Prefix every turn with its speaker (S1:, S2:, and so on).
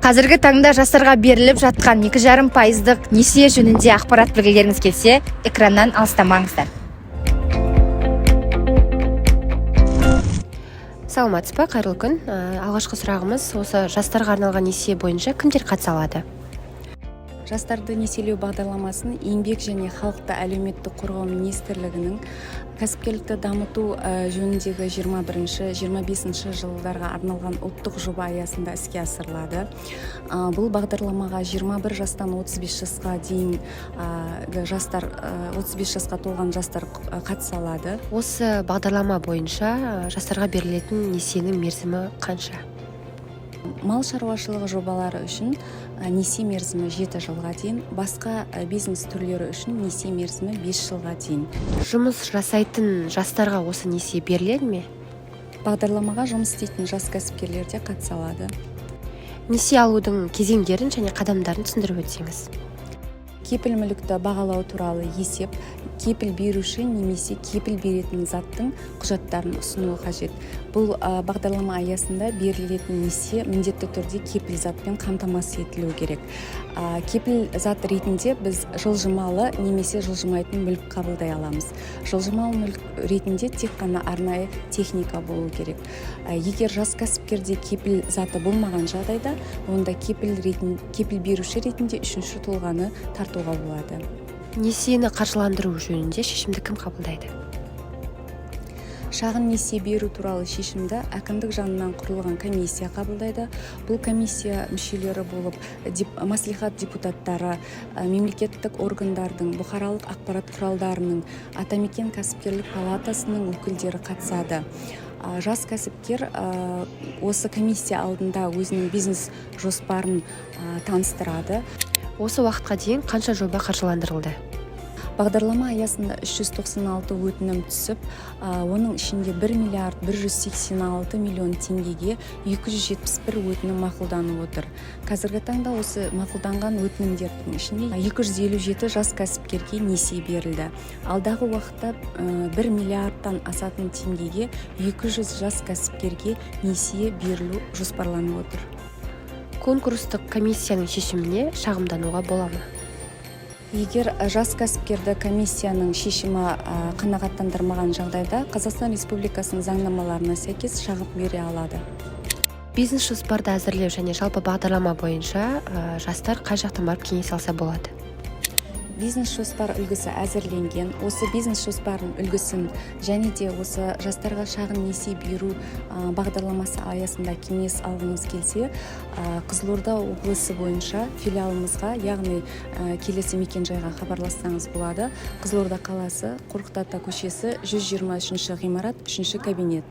S1: Қазіргі таңда жастарға беріліп жатқан 2,5% несие жөнінде ақпарат білгілеріңіз келсе, экраннан алыстамаңыздар.
S2: Саламатсыз ба, қайырлы күн. Алғашқы сұрағымыз осы жастарға арналған несие бойынша кімдер қатыса алады?
S3: Жастарды несиелеу бағдарламасын еңбек және халықты әлеуметтік қорғау министрлігінің кәсіпкерлікті дамыту жөніндегі 21-25 жылдарға арналған ұлттық жоба аясында іске асырылады. Бұл бағдарламаға 21 жастан 35 жасқа дейін жастар, 35 жасқа толған жастар қатыса алады.
S2: Осы бағдарлама бойынша жастарға берілетін несиенің мерзімі қанша?
S3: Мал шаруашылығы жобалары үшін несие мерзімі 7 жылға дейін, басқа бизнес түрлері үшін несие мерзімі 5 жылға дейін.
S2: Жұмыс жасайтын жастарға осы несие беріледі ме?
S3: Бағдарламаға жұмыс істейтін жас кәсіпкерлер де қатыса алады.
S2: Несие алудың кезеңдерін және қадамдарын түсіндіріп өтсеңіз.
S3: Кепіл мүлікті бағалау туралы есеп, кепіл беруші немесе кепіл беретін заттың құжаттарын ұсынуы қажет. Бұл бағдарлама аясында берілетін несие міндетті түрде кепіл затпен қамтамасыз етілуі керек. Кепіл зат ретінде біз жылжымалы немесе жылжымайтын мүлік қабылдай аламыз. Жылжымалы мүлік ретінде тек қана арнайы техника болу керек. Егер жас кәсіпкерде кепіл заты болмаған жағдайда, онда кепіл беруші ретінде үшінші тұлғаны тартуға болады.
S2: Несиені қаржыландыру жөнінде шешімді кім қабылдайды?
S3: Шағын несие беру туралы шешімді әкімдік жанынан құрылған комиссия қабылдайды. Бұл комиссия мүшелері болып мәслихат депутаттары, мемлекеттік органдардың, бұқаралық ақпарат құралдарының, Атамекен кәсіпкерлік палатасының өкілдері қатысады. Жас кәсіпкер осы комиссия алдында өзінің бизнес жоспарын таныстырады.
S2: Осы уақытқа дейін қанша жоба қаржыландырылды?
S3: Бағдарлама аясында 396 өтінім түсіп, оның ішінде 1 миллиард 186 миллион теңгеге 271 өтінім мақұлданып отыр. Қазіргі таңда осы мақұлданған өтінімдердің ішінде 257 жас кәсіпкерге несие берілді. Алдағы уақытта 1 миллиардтан асатын теңгеге 200 жас кәсіпкерге несие берілу жоспарланып отыр.
S2: Конкурстық комиссияның шешіміне шағымдануға бола ма?
S3: Егер жас кәсіпкерді комиссияның шешімі қанағаттандырмаған жағдайда, Қазақстан Республикасының заңнамаларына сәйкес шағым бере алады.
S2: Бизнес жоспарды әзірлеу және жалпы бағдарлама бойынша жастар қай жақтан барып кеңес алса болады?
S3: Бизнес жоспар үлгісі әзірленген. Осы бизнес жоспардың үлгісін және де осы жастарға шағын несие беру бағдарламасы аясында кеңес алғыңыз келсе, Қызылорда облысы бойынша филиалымызға, яғни келесі мекенжайға хабарлассаңыз болады. Қызылорда қаласы, Қорқыт Ата көшесі, 123 ғимарат, 3 кабинет.